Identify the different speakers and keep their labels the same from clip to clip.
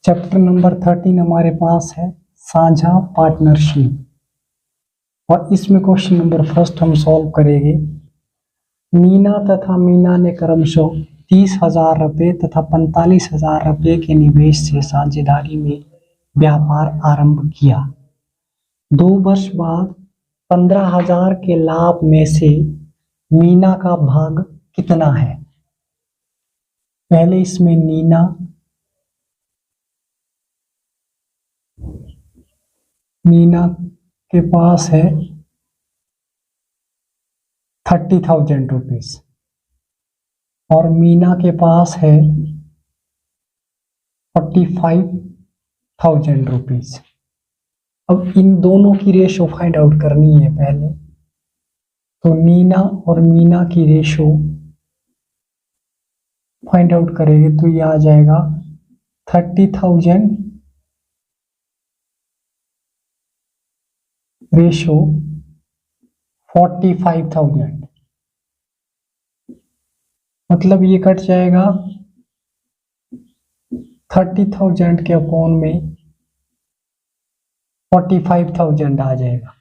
Speaker 1: Chapter number 13 हमारे पास है साझा पार्टनरशिप और इसमें क्वेश्चन नंबर फर्स्ट हम सॉल्व करेंगे। मीना तथा मीना ने क्रमशः 30,000 रुपये तथा 45,000 रुपये के निवेश से साझेदारी में व्यापार आरंभ किया। 2 वर्ष बाद 15,000 के लाभ में से मीना का भाग कितना है। पहले इसमें मीना के पास है 30,000 रुपीज और मीना के पास है 45,000 रुपीज। अब इन दोनों की रेशो फाइंड आउट करनी है पहले, तो मीना और मीना की रेशो फाइंड आउट करेंगे तो ये आ जाएगा 30,000 रेशो 45,000, मतलब ये कट जाएगा 30,000 के अपॉन में 45,000 आ जाएगा।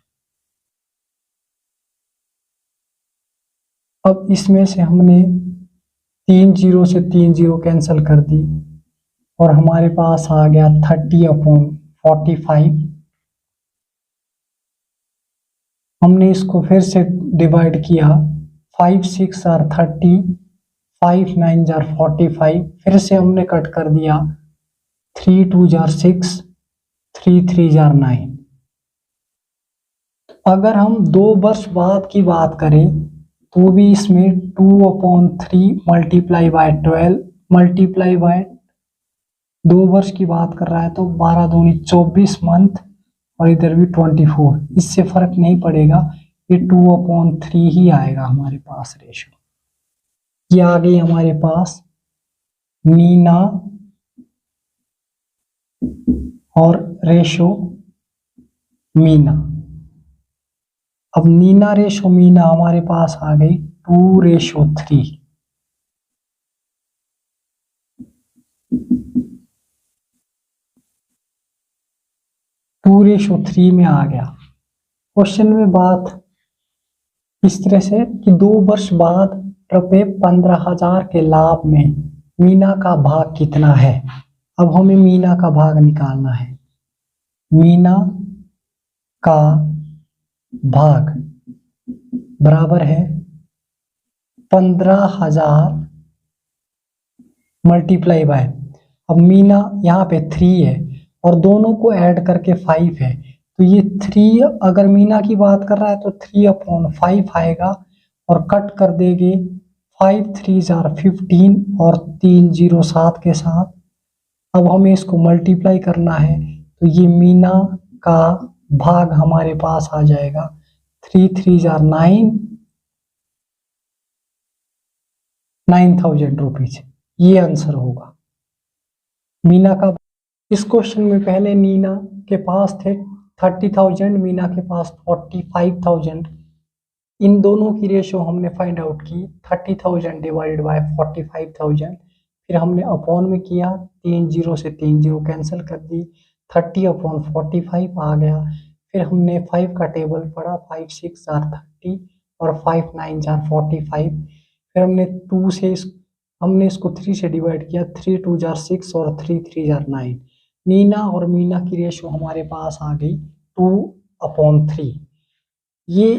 Speaker 1: अब इसमें से हमने 3 जीरो से 3 जीरो कैंसिल कर दी और हमारे पास आ गया 30/45। हमने इसको फिर से डिवाइड किया, 5 6 आर 30, 5 9 जार 45, फिर से हमने कट कर दिया, 3 2 जार 6, 3 3 जार 9। अगर हम 2 वर्ष बाद की बात करें तो भी इसमें 2/3 मल्टीप्लाई बाय 12 मल्टीप्लाई बाय 2 वर्ष की बात कर रहा है तो 12 दूनी 24 मंथ और इधर भी 24, इससे फर्क नहीं पड़ेगा, ये 2/3 ही आएगा हमारे पास रेशो। ये आ गई हमारे पास मीना और रेशो मीना। अब मीना रेशो मीना हमारे पास आ गई 2/3। टू रेशो 3 में आ गया। क्वेश्चन में बात इस तरह से कि 2 वर्ष बाद रुपये 15,000 के लाभ में मीना का भाग कितना है। अब हमें मीना का भाग निकालना है। मीना का भाग बराबर है 15,000 मल्टीप्लाई बाय, अब मीना यहाँ पे 3 है और दोनों को ऐड करके 5 है, तो ये 3 अगर मीना की बात कर रहा है तो 3/5 आएगा और कट कर देंगे 5 3 जार 15 और 3 0 7 के साथ। अब हमें इसको मल्टीप्लाई करना है तो ये मीना का भाग हमारे पास आ जाएगा 3 3 जार 9, 9,000 रुपीज। ये आंसर होगा मीना का। इस क्वेश्चन में पहले मीना के पास थे 30,000, मीना के पास 45,000। इन दोनों की रेशो हमने फाइंड आउट की, 30,000 डिवाइडेड बाय 45,000, फिर हमने अपॉन में किया, 3 जीरो से 3 जीरो कैंसिल कर दी, 30/45 आ गया। फिर हमने 5 का टेबल पढ़ा, 5 6 जार 30 और 5 9 जार 45। फिर हमने 2 से हमने इसको 3 से डिवाइड किया, 3 2 जार 6 और 3 3 जार 9। मीना और मीना की रेशो हमारे पास आ गई 2/3। ये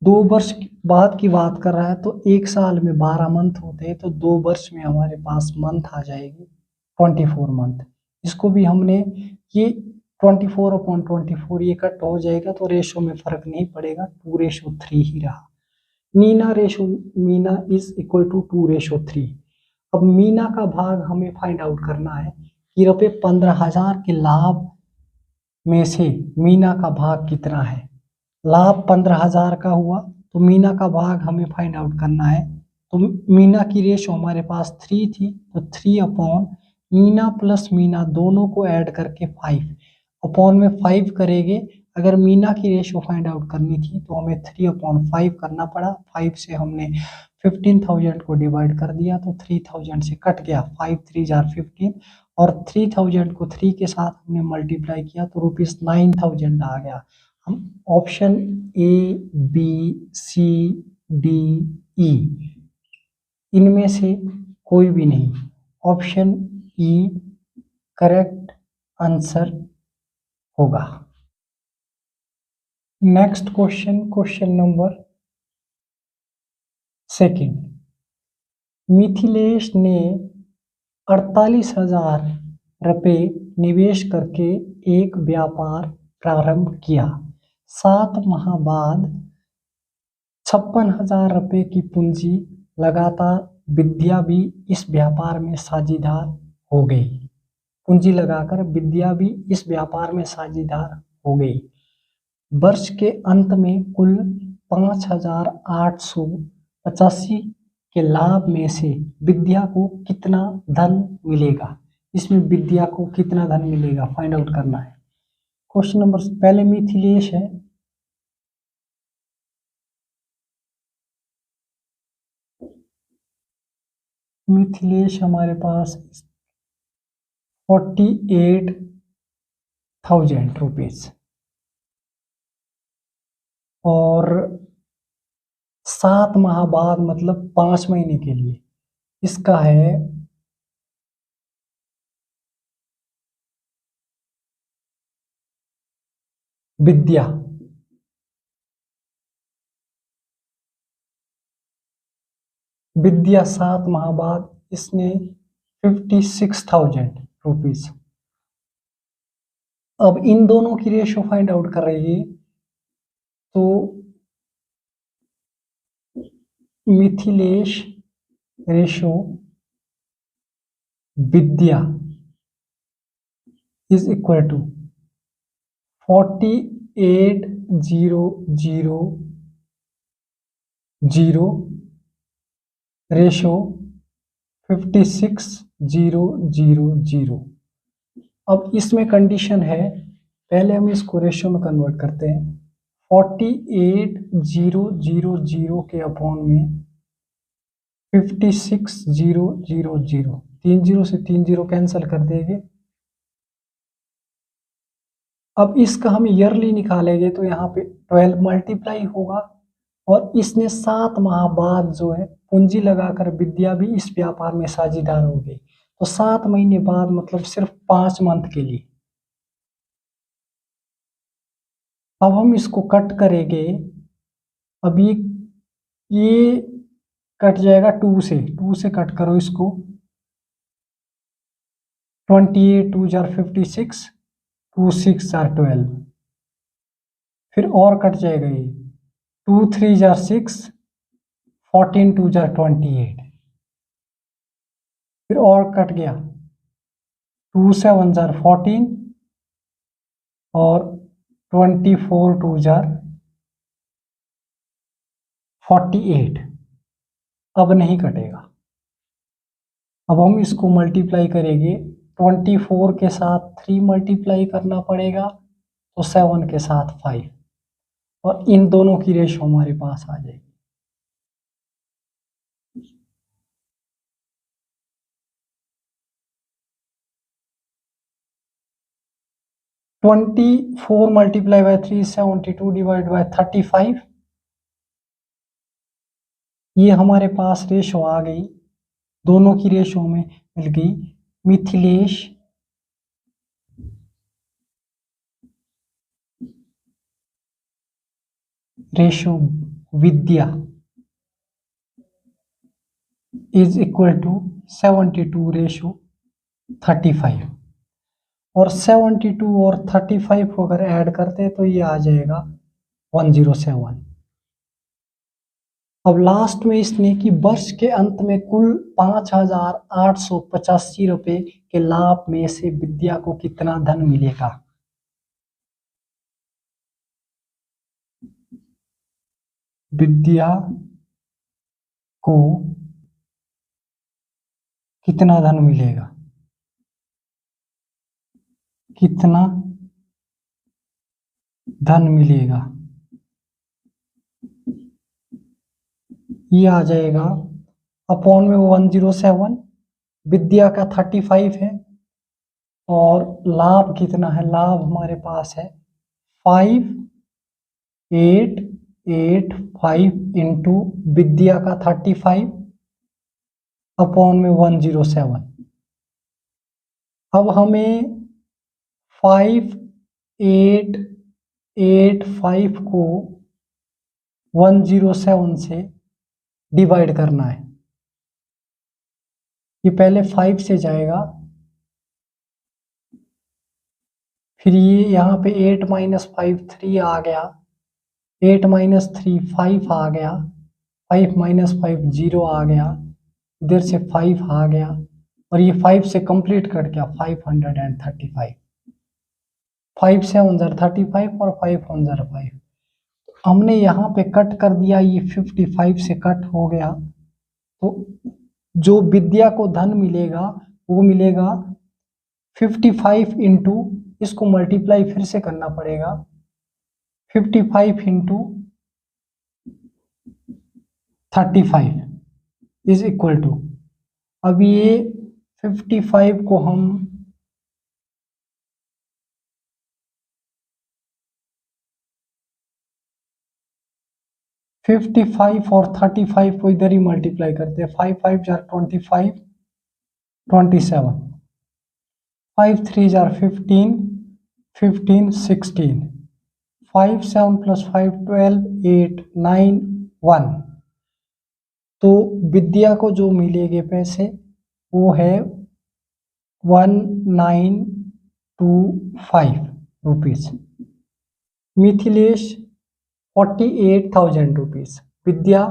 Speaker 1: 2 वर्ष बाद की बात कर रहा है तो 1 साल में 12 मंथ होते हैं, तो 2 वर्ष में हमारे पास मंथ आ जाएगी 24 मंथ। इसको भी हमने ये 24/24 ये कट हो जाएगा तो रेशो में फर्क नहीं पड़ेगा, 2/3 ही रहा। Meena ratio Meena is equal to 2/3। अब मीना का भाग हमें फाइंड आउट करना है कि रुपये 15,000 के लाभ में से मीना का भाग कितना है। लाभ 15,000 का हुआ तो मीना का भाग हमें फाइंड आउट करना है। तो मीना की रेशो हमारे पास 3 थी, तो 3/ मीना प्लस मीना दोनों को ऐड करके 5 अपॉन में 5 करेंगे। अगर मीना की रेशो फाइंड आउट करनी थी तो हमें 3/5 करना पड़ा। 5 से हमने 15,000 को डिवाइड कर दिया तो 3,000 से कट गया, 5 3 जार 15 और 3000 को 3 के साथ हमने मल्टीप्लाई किया तो ₹9000 आ गया। हम option A, B, C, D, E इनमें से कोई भी नहीं, ऑप्शन ई करेक्ट आंसर होगा। Next question, question number 2। Mithilesh ने 48,000 रुपये निवेश करके एक व्यापार प्रारंभ किया। 7 माह बाद 56,000 रुपये की पूंजी लगातार विद्या भी इस व्यापार में साझेदार हो गई। पूंजी लगाकर विद्या भी इस व्यापार में साझेदार हो गई। वर्ष के अंत में कुल 5,885 के लाभ में से विद्या को कितना धन मिलेगा? इसमें विद्या को कितना धन मिलेगा फाइंड आउट करना है। क्वेश्चन नंबर पहले मिथिलेश है, मिथिलेश हमारे पास 48,000 रुपीज और 7 माह बाद मतलब 5 महीने के लिए इसका है विद्या। विद्या 7 माह बाद इसने 56,000 रुपीज। अब इन दोनों की रेशो फाइंड आउट कर रही है तो Mithilesh ratio Vidya is equal to 48,000 ratio 56,000। अब इसमें कंडीशन है, पहले हम इसको रेशो में कन्वर्ट करते हैं। 48,000 के अपॉन में 56,000, 3 0 से 3 0 कैंसिल कर देंगे। अब इसका हम ईयरली निकालेंगे तो यहाँ पे 12 मल्टीप्लाई होगा और इसने 7 माह बाद जो है पूंजी लगाकर विद्या भी इस व्यापार में साझेदार हो गई। तो 7 महीने बाद मतलब सिर्फ 5 मंथ के लिए। अब हम इसको कट करेंगे। अब ये कट जाएगा 2 से कट करो इसको। 28 2 जार 56, 2 6 जार 12, फिर और कट जाएगा ये 2 3 जार 6, 14 2 जार 28, फिर और कट गया 2 7 जार 14 और 24 2 जार 48। अब नहीं कटेगा। अब हम इसको मल्टीप्लाई करेंगे। 24 के साथ 3 मल्टीप्लाई करना पड़ेगा तो 7 के साथ 5 और इन दोनों की रेशो हमारे पास आ जाएगी। Twenty 4 multiply by 3 72 divide by 35। ये हमारे पास रेशो आ गई, दोनों की रेशो में मिल गई। Mithilesh ratio Vidya is equal to 72 ratio 35 और 72 और 35 को अगर ऐड करते हैं तो ये आ जाएगा 107। अब लास्ट में इसने कि वर्ष के अंत में कुल 5,885 रुपये के लाभ में से विद्या को कितना धन मिलेगा? विद्या को कितना धन मिलेगा? कितना धन मिलेगा? ये आ जाएगा अपॉन में 107, विद्या का 35 है और लाभ कितना है, लाभ हमारे पास है 5885 इंटू विद्या का 35 अपॉन में 107। अब हमें 5885 को 107 से डिवाइड करना है। ये पहले 5 से जाएगा, फिर ये यहाँ पे 8 माइनस 5 3 आ गया, 8 माइनस 3 5 आ गया, 5 माइनस 5 0 आ गया, इधर से 5 आ गया और ये 5 से कंप्लीट कट गया 535। 5 से 35 और 5 5। हमने यहाँ पे कट कर दिया, ये 55 से कट हो गया, तो जो विद्या को धन मिलेगा वो मिलेगा 55 इंटू, इसको मल्टीप्लाई फिर से करना पड़ेगा, 55 इंटू 35 इज इक्वल टू, अब ये 55 को हम 55 और 35 को इधर ही मल्टीप्लाई करते हैं, 5 5 जार 25 27, 5 3 जार 15 15 16, 5 7 प्लस 5 12 8 9 1। तो विद्या को जो मिलेंगे पैसे वो है 1925 रुपीज। मिथिलेश 48,000 रुपीज, विद्या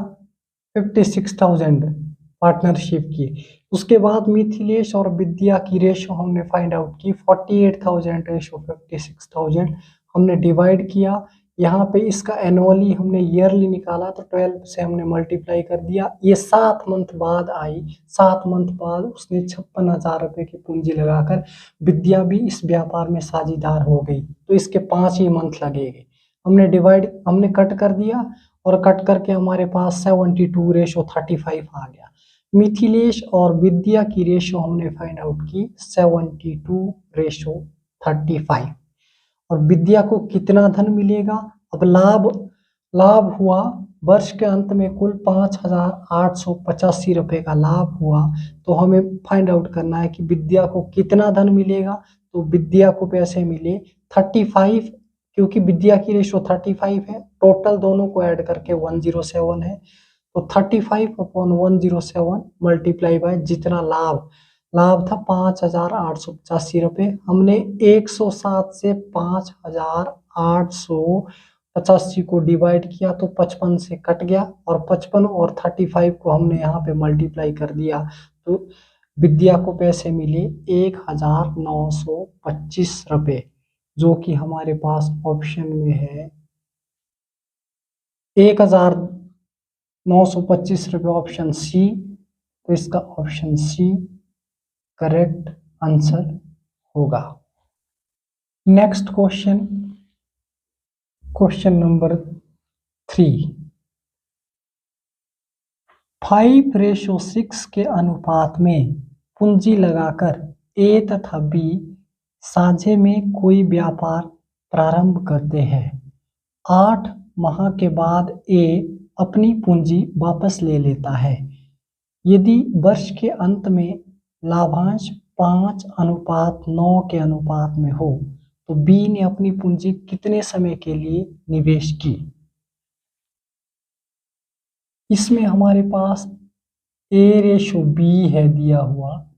Speaker 1: 56,000 पार्टनरशिप की। उसके बाद मिथिलेश और विद्या की रेशो हमने फाइंड आउट की, 48,000 रेशो 56,000 हमने डिवाइड किया। यहाँ पे इसका एनुअली हमने ईयरली निकाला तो 12 से हमने मल्टीप्लाई कर दिया। ये 7 मंथ बाद आई, 7 मंथ बाद उसने 56,000 रुपये की पूंजी लगाकर विद्या भी इस व्यापार में साझेदार हो गई, तो इसके 5 ही मंथ लगेंगे। हमने कट कर दिया और कट करके हमारे पास 72 रेशो 35 आ गया। मिथिलेश और विद्या की रेशो हमने फाइंड आउट की 72 रेशो 35। और विद्या को कितना धन मिलेगा, अब लाभ हुआ वर्ष के अंत में कुल 5,885 रुपये का लाभ हुआ। तो हमें फाइंड आउट करना है कि विद्या को कितना धन मिलेगा। तो विद्या को पैसे मिले 35, क्योंकि विद्या की रेशो 35 है, टोटल दोनों को ऐड करके 107 है, तो 35 अपॉन 107 मल्टीप्लाई बाय जितना लाभ था 5,885 रुपये, हमने 107 से 5,885 को डिवाइड किया तो 55 से कट गया, और 55 और 35 को हमने यहाँ पे मल्टीप्लाई कर दिया, तो विद्या को पैसे मिले 1,925 रुपये, जो कि हमारे पास ऑप्शन में है 1,925 रुपये, ऑप्शन सी। तो इसका ऑप्शन सी करेक्ट आंसर होगा। नेक्स्ट क्वेश्चन नंबर 3, 5:6 के अनुपात में पूंजी लगाकर ए तथा बी साझे में कोई व्यापार प्रारंभ करते हैं। 8 माह के बाद ए अपनी पूंजी वापस ले लेता है। यदि वर्ष के अंत में लाभांश 5:9 के अनुपात में हो तो बी ने अपनी पूंजी कितने समय के लिए निवेश की। इसमें हमारे पास ए रेशो बी है दिया हुआ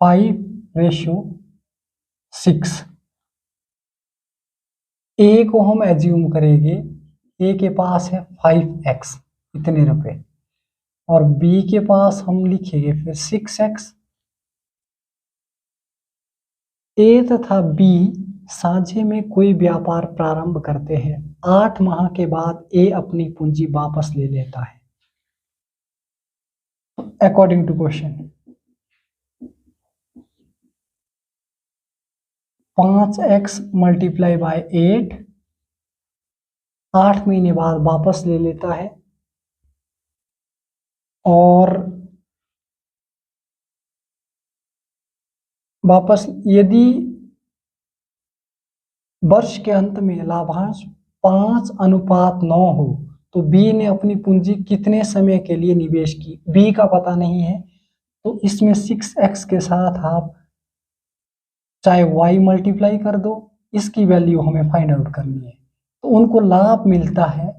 Speaker 1: 5:6। ए को हम एज्यूम करेंगे, ए के पास है 5x इतने रुपए, और बी के पास हम लिखेंगे फिर 6x। ए तथा बी साझे में कोई व्यापार प्रारंभ करते हैं। 8 माह के बाद ए अपनी पूंजी वापस ले लेता है। According to question 5x multiply by 8 महीने बाद वापस ले लेता है, और वापस यदि वर्ष के अंत में लाभांश 5:9 हो तो बी ने अपनी पूंजी कितने समय के लिए निवेश की। बी का पता नहीं है तो इसमें 6x के साथ आप चाहे y मल्टीप्लाई कर दो, इसकी वैल्यू हमें फाइंड आउट करनी है। तो उनको लाभ मिलता है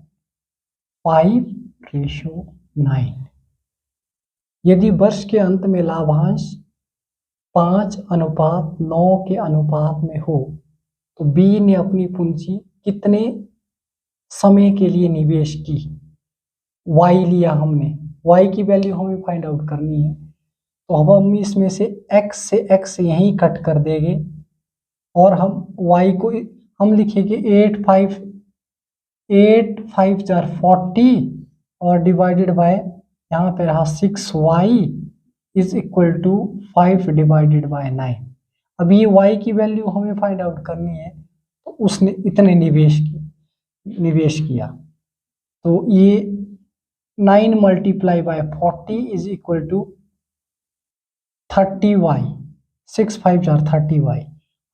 Speaker 1: 5:9। यदि वर्ष के अंत में लाभांश 5:9 के अनुपात में हो तो बी ने अपनी पूंजी कितने समय के लिए निवेश की। y लिया हमने, y की वैल्यू हमें फाइंड आउट करनी है। तो अब हम इसमें से x यहीं कट कर देंगे और हम y को हम लिखेंगे 8 5 जार 40 और डिवाइडेड बाय यहाँ पे रहा 6y is equal to 5 divided by 9। अब ये y की वैल्यू हमें फाइंड आउट करनी है तो उसने इतने निवेश किया। तो ये 9 multiply by 40 is equal to 30y। 6 5 जार 30y।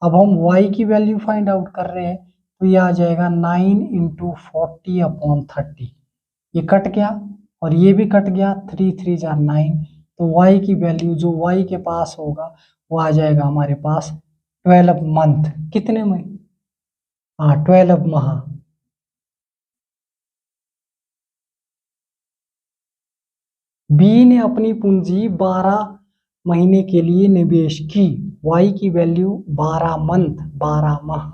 Speaker 1: अब हम y की वैल्यू फाइंड आउट कर रहे हैं तो ये आ जाएगा 9 इंटू 40/30। ये कट गया और ये भी कट गया, 3 3 जार 9। तो y की वैल्यू जो y के पास होगा वो आ जाएगा हमारे पास 12 मंथ। कितने में? हाँ 12 माह। बी ने अपनी पूंजी 12 महीने के लिए निवेश की। y की वैल्यू 12 मंथ, 12 माह।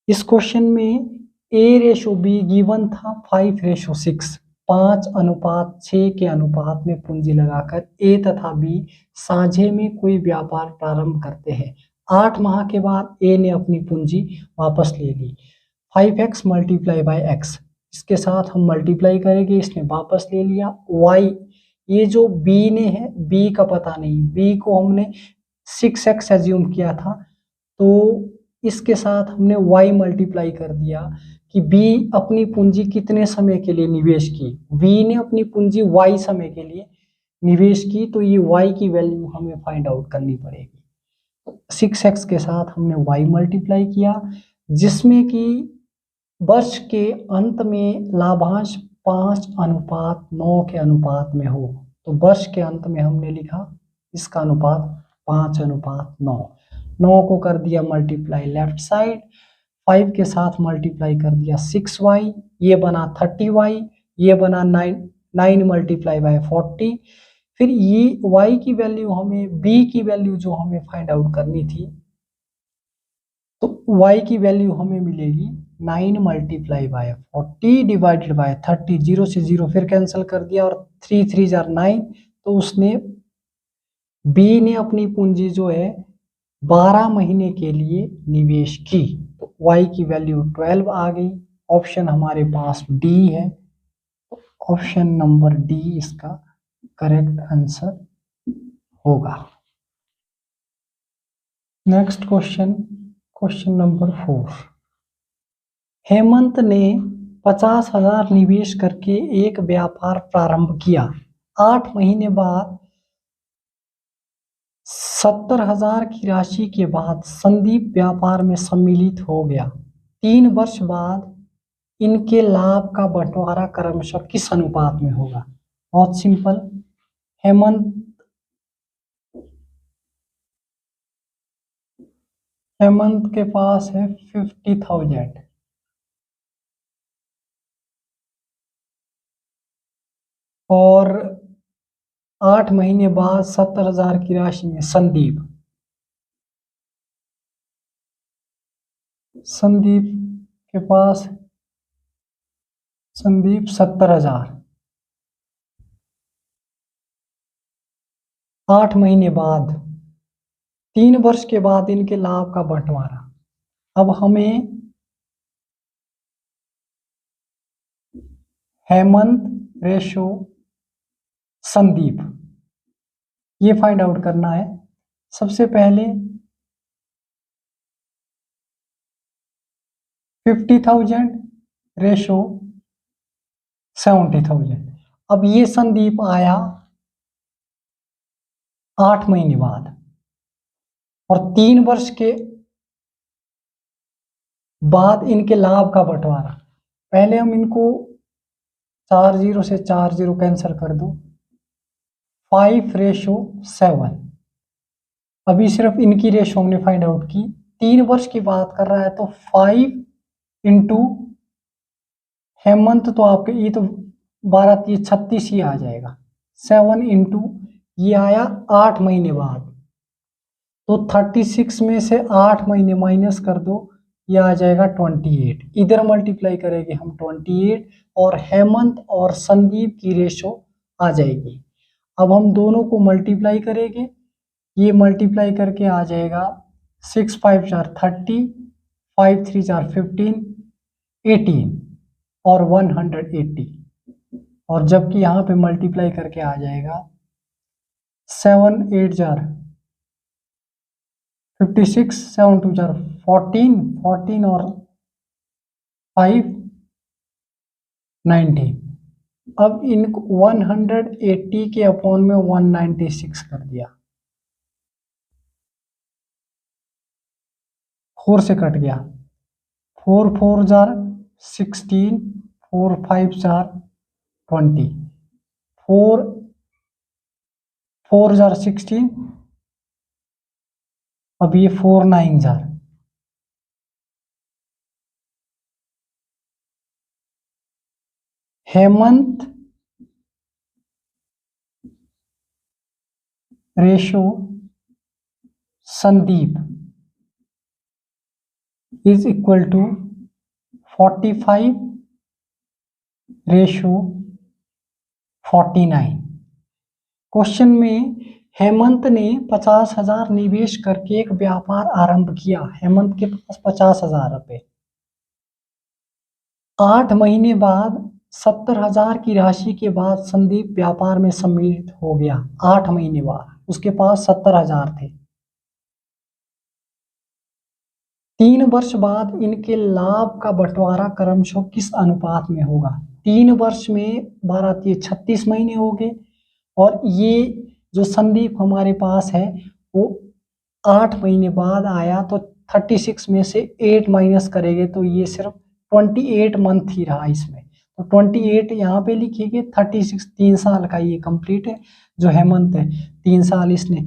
Speaker 1: इस क्वेश्चन में A/B गिवन था 5/6, 5:6 के अनुपात में पूंजी लगाकर A तथा B साझे में कोई व्यापार प्रारंभ करते हैं। 8 माह के बाद A ने अपनी पूंजी वापस ले ली। 5x मल्टीप्लाई बाय x, इसके साथ हम मल्टीप्लाई करेंगे, इसने वापस ले लिया। y ये जो b ने है, b का पता नहीं, b को हमने 6x एज्यूम किया था तो इसके साथ हमने y मल्टीप्लाई कर दिया कि b अपनी पूंजी कितने समय के लिए निवेश की। b ने अपनी पूंजी y समय के लिए निवेश की तो ये y की वैल्यू हमें फाइंड आउट करनी पड़ेगी। 6x के साथ हमने y मल्टीप्लाई किया जिसमें कि वर्ष के अंत में लाभांश 5:9 के अनुपात में हो। तो वर्ष के अंत में हमने लिखा इसका अनुपात 5:9। 9 को कर दिया मल्टीप्लाई लेफ्ट साइड, 5 के साथ मल्टीप्लाई कर दिया 6y, ये बना 30y, ये बना 9 मल्टीप्लाई बाय 40। फिर ये y की वैल्यू हमें, b की वैल्यू जो हमें फाइंड आउट करनी थी तो y की वैल्यू हमें मिलेगी 9 मल्टीप्लाई बाय 40 डिवाइडेड बाय 30। 0 से 0 फिर कैंसिल कर दिया और 3 3 जार 9। तो उसने b ने अपनी पूंजी जो है 12 महीने के लिए निवेश की तो y की वैल्यू 12 आ गई। ऑप्शन हमारे पास डी है, ऑप्शन नंबर डी इसका करेक्ट आंसर होगा। Next question, question number 4। Hemant ने 50,000 निवेश करके एक व्यापार प्रारंभ किया। 8 महीने बाद 70,000 की राशि के बाद संदीप व्यापार में सम्मिलित हो गया। 3 वर्ष बाद इनके लाभ का बंटवारा क्रमशः किस अनुपात में होगा। बहुत सिंपल, हेमंत के पास है 50,000 और 8 महीने बाद 70,000 की राशि में संदीप के पास 70,000। 8 महीने बाद, 3 वर्ष के बाद इनके लाभ का बंटवारा। अब हमें हेमंत रेशो संदीप ये फाइंड आउट करना है। सबसे पहले 50,000 रेशो 70,000। अब ये संदीप आया 8 महीने बाद, और 3 वर्ष के बाद इनके लाभ का बंटवारा। पहले हम इनको 4 0 से 4 0 कैंसिल कर दो, 5:7। अभी सिर्फ इनकी रेशो हमने फाइंड आउट की, 3 वर्ष की बात कर रहा है तो 5 इंटू हेमंत, तो आपके ये तो 12×3=36 ही आ जाएगा। 7 इंटू ये आया 8 महीने बाद, तो 36 में से 8 महीने माइनस कर दो, ये आ जाएगा 28। इधर मल्टीप्लाई करेंगे हम 28 और हेमंत और संदीप की रेशो आ जाएगी। अब हम दोनों को मल्टीप्लाई करेंगे, ये मल्टीप्लाई करके आ जाएगा 6 5 4 30, 5 3 4 15, 18 और 180। और जबकि यहाँ पे मल्टीप्लाई करके आ जाएगा 7 8 4 56, 7 2 4 14, 14 और 5 19। अब इनको 180 के अपॉन में 196 कर दिया, 4 से कट गया, 4 4 जार 16, 4 5 जार 20, 4 4 जार 16, अब ये 4 9 जार, Hemant ratio Sandeep is equal to 45 ratio 49। Question में हेमंत ने 50,000 निवेश करके एक व्यापार आरंभ किया। हेमंत के पास 50,000 रुपए, 8 महीने बाद 70,000 की राशि के बाद संदीप व्यापार में सम्मिलित हो गया। 8 महीने बाद उसके पास 70,000 थे। 3 वर्ष बाद इनके लाभ का बंटवारा क्रमशः किस अनुपात में होगा? 3 वर्ष में 12×3=36 महीने हो गए, और ये जो संदीप हमारे पास है वो 8 महीने बाद आया, तो 36 में से 8 माइनस करेंगे तो ये सिर्फ 28 मंथ ही रहा इसमें, तो 28 यहाँ पे लिखिए। 36 3 साल का ये कंप्लीट है, जो हेमंत है 3 साल इसने।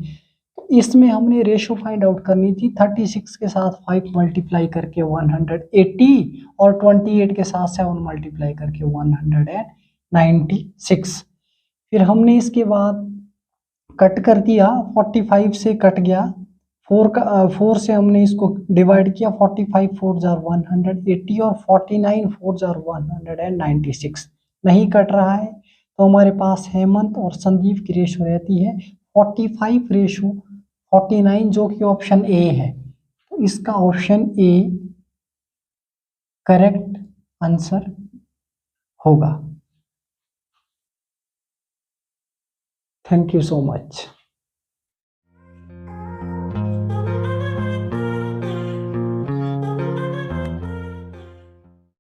Speaker 1: तो इसमें हमने रेशो फाइंड आउट करनी थी, 36 के साथ 5 मल्टीप्लाई करके 180 और 28 के साथ 7 मल्टीप्लाई करके 196। फिर हमने इसके बाद कट कर दिया, 45 से कट गया, 4 से हमने इसको डिवाइड किया, 45 4 जार 180 और 49 4 जार 196। नहीं कट रहा है तो हमारे पास हेमंत और संदीप की रेशो रहती है 45 रेशो 49, जो कि ऑप्शन ए है। तो इसका ऑप्शन ए करेक्ट आंसर होगा। Thank you so much.